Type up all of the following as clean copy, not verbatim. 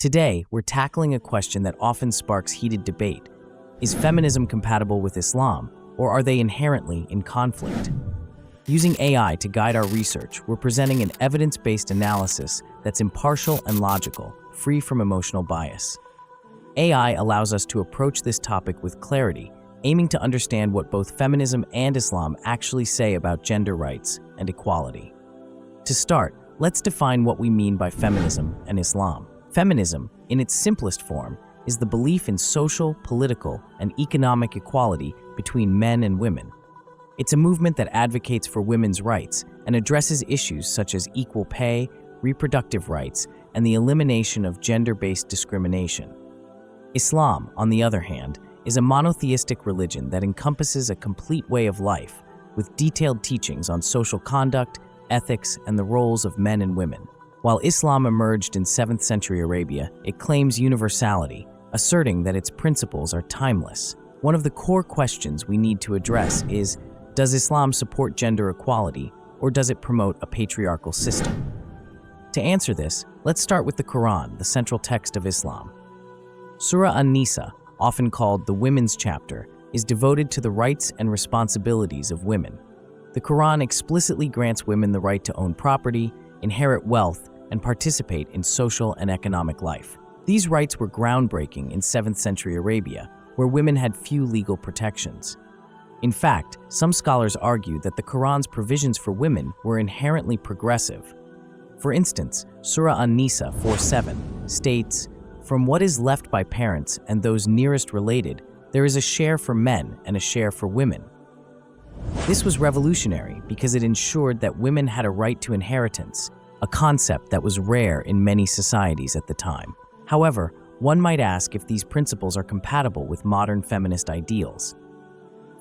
Today, we're tackling a question that often sparks heated debate. Is feminism compatible with Islam, or are they inherently in conflict? Using AI to guide our research, we're presenting an evidence-based analysis that's impartial and logical, free from emotional bias. AI allows us to approach this topic with clarity, aiming to understand what both feminism and Islam actually say about gender rights and equality. To start, let's define what we mean by feminism and Islam. Feminism, in its simplest form, is the belief in social, political, and economic equality between men and women. It's a movement that advocates for women's rights and addresses issues such as equal pay, reproductive rights, and the elimination of gender-based discrimination. Islam, on the other hand, is a monotheistic religion that encompasses a complete way of life, with detailed teachings on social conduct, ethics, and the roles of men and women. While Islam emerged in 7th century Arabia, it claims universality, asserting that its principles are timeless. One of the core questions we need to address is, does Islam support gender equality, or does it promote a patriarchal system? To answer this, let's start with the Quran, the central text of Islam. Surah An-Nisa, often called the Women's Chapter, is devoted to the rights and responsibilities of women. The Quran explicitly grants women the right to own property, inherit wealth, and participate in social and economic life. These rights were groundbreaking in 7th century Arabia, where women had few legal protections. In fact, some scholars argue that the Quran's provisions for women were inherently progressive. For instance, Surah An-Nisa 4:7 states, "From what is left by parents and those nearest related, there is a share for men and a share for women." This was revolutionary because it ensured that women had a right to inheritance, a concept that was rare in many societies at the time. However, one might ask if these principles are compatible with modern feminist ideals.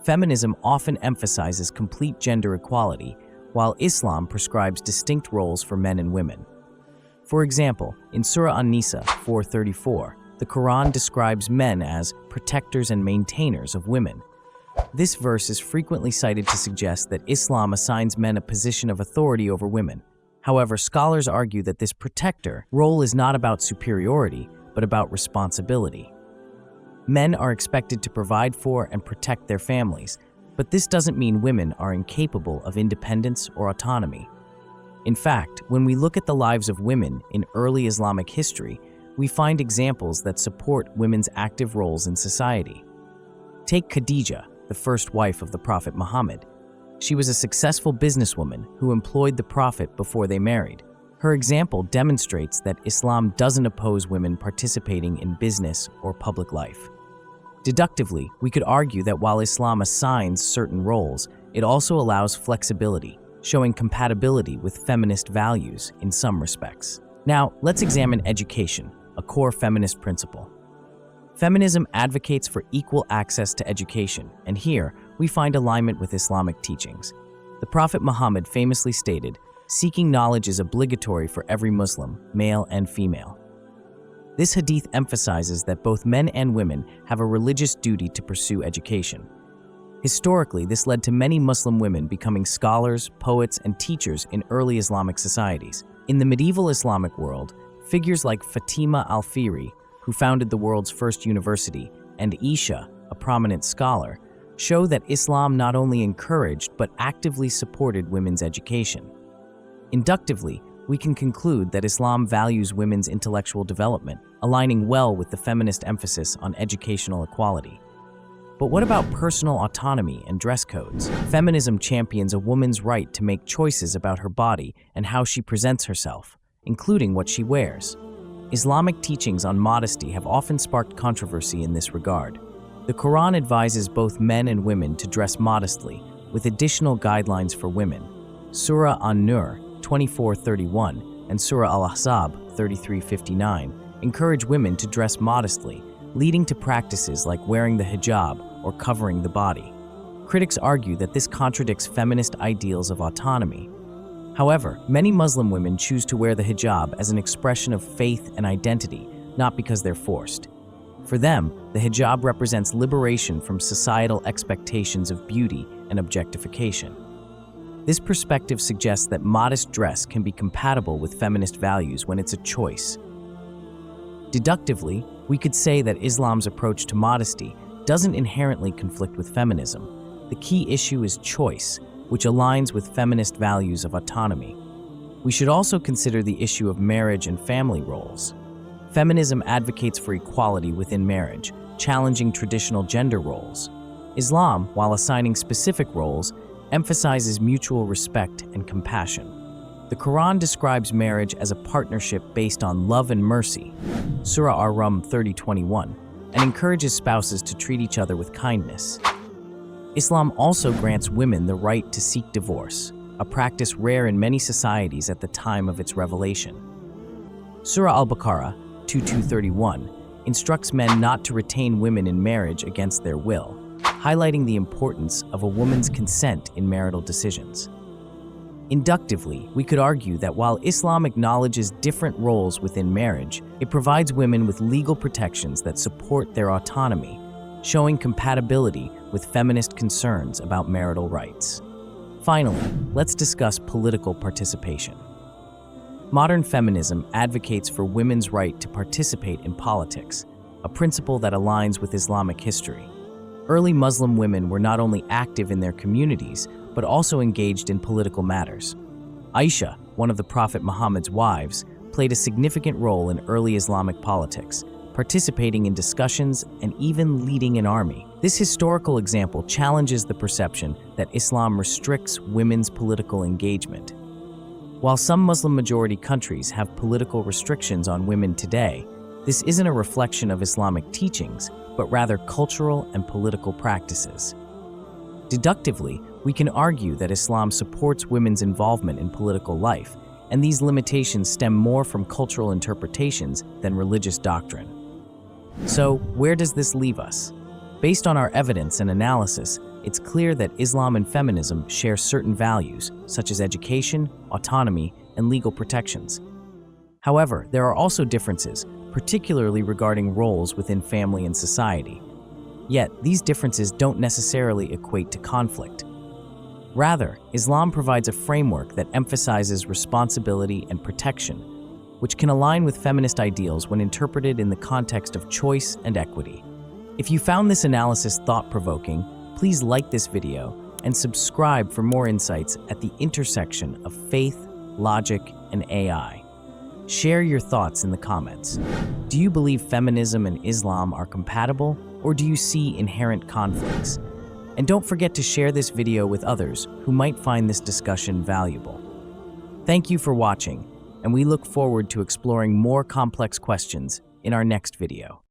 Feminism often emphasizes complete gender equality, while Islam prescribes distinct roles for men and women. For example, in Surah An-Nisa 4:34, the Quran describes men as protectors and maintainers of women. This verse is frequently cited to suggest that Islam assigns men a position of authority over women. However, scholars argue that this protector role is not about superiority, but about responsibility. Men are expected to provide for and protect their families, but this doesn't mean women are incapable of independence or autonomy. In fact, when we look at the lives of women in early Islamic history, we find examples that support women's active roles in society. Take Khadijah, the first wife of the Prophet Muhammad. She was a successful businesswoman who employed the Prophet before they married. Her example demonstrates that Islam doesn't oppose women participating in business or public life. Deductively, we could argue that while Islam assigns certain roles, it also allows flexibility, showing compatibility with feminist values in some respects. Now, let's examine education, a core feminist principle. Feminism advocates for equal access to education, and here we find alignment with Islamic teachings. The Prophet Muhammad famously stated, "Seeking knowledge is obligatory for every Muslim, male and female." This hadith emphasizes that both men and women have a religious duty to pursue education. Historically, this led to many Muslim women becoming scholars, poets, and teachers in early Islamic societies. In the medieval Islamic world, figures like Fatima al-Fihri, who founded the world's first university, and Aisha, a prominent scholar, show that Islam not only encouraged but actively supported women's education. Inductively, we can conclude that Islam values women's intellectual development, aligning well with the feminist emphasis on educational equality. But what about personal autonomy and dress codes? Feminism champions a woman's right to make choices about her body and how she presents herself, including what she wears. Islamic teachings on modesty have often sparked controversy in this regard. The Quran advises both men and women to dress modestly, with additional guidelines for women. Surah An-Nur 24:31 and Surah Al-Ahzab 33:59 encourage women to dress modestly, leading to practices like wearing the hijab or covering the body. Critics argue that this contradicts feminist ideals of autonomy. However, many Muslim women choose to wear the hijab as an expression of faith and identity, not because they're forced. For them, the hijab represents liberation from societal expectations of beauty and objectification. This perspective suggests that modest dress can be compatible with feminist values when it's a choice. Deductively, we could say that Islam's approach to modesty doesn't inherently conflict with feminism. The key issue is choice, which aligns with feminist values of autonomy. We should also consider the issue of marriage and family roles. Feminism advocates for equality within marriage, challenging traditional gender roles. Islam, while assigning specific roles, emphasizes mutual respect and compassion. The Quran describes marriage as a partnership based on love and mercy, Surah Ar-Rum 30:21, and encourages spouses to treat each other with kindness. Islam also grants women the right to seek divorce, a practice rare in many societies at the time of its revelation. Surah Al-Baqarah 22:31 instructs men not to retain women in marriage against their will, highlighting the importance of a woman's consent in marital decisions. Inductively, we could argue that while Islam acknowledges different roles within marriage, it provides women with legal protections that support their autonomy, showing compatibility with feminist concerns about marital rights. Finally, let's discuss political participation. Modern feminism advocates for women's right to participate in politics, a principle that aligns with Islamic history. Early Muslim women were not only active in their communities, but also engaged in political matters. Aisha, one of the Prophet Muhammad's wives, played a significant role in early Islamic politics, participating in discussions and even leading an army. This historical example challenges the perception that Islam restricts women's political engagement. While some Muslim-majority countries have political restrictions on women today, this isn't a reflection of Islamic teachings, but rather cultural and political practices. Deductively, we can argue that Islam supports women's involvement in political life, and these limitations stem more from cultural interpretations than religious doctrine. So, where does this leave us? Based on our evidence and analysis, it's clear that Islam and feminism share certain values, such as education, autonomy, and legal protections. However, there are also differences, particularly regarding roles within family and society. Yet, these differences don't necessarily equate to conflict. Rather, Islam provides a framework that emphasizes responsibility and protection, which can align with feminist ideals when interpreted in the context of choice and equity. If you found this analysis thought-provoking, please like this video and subscribe for more insights at the intersection of faith, logic, and AI. Share your thoughts in the comments. Do you believe feminism and Islam are compatible, or do you see inherent conflicts? And don't forget to share this video with others who might find this discussion valuable. Thank you for watching, and we look forward to exploring more complex questions in our next video.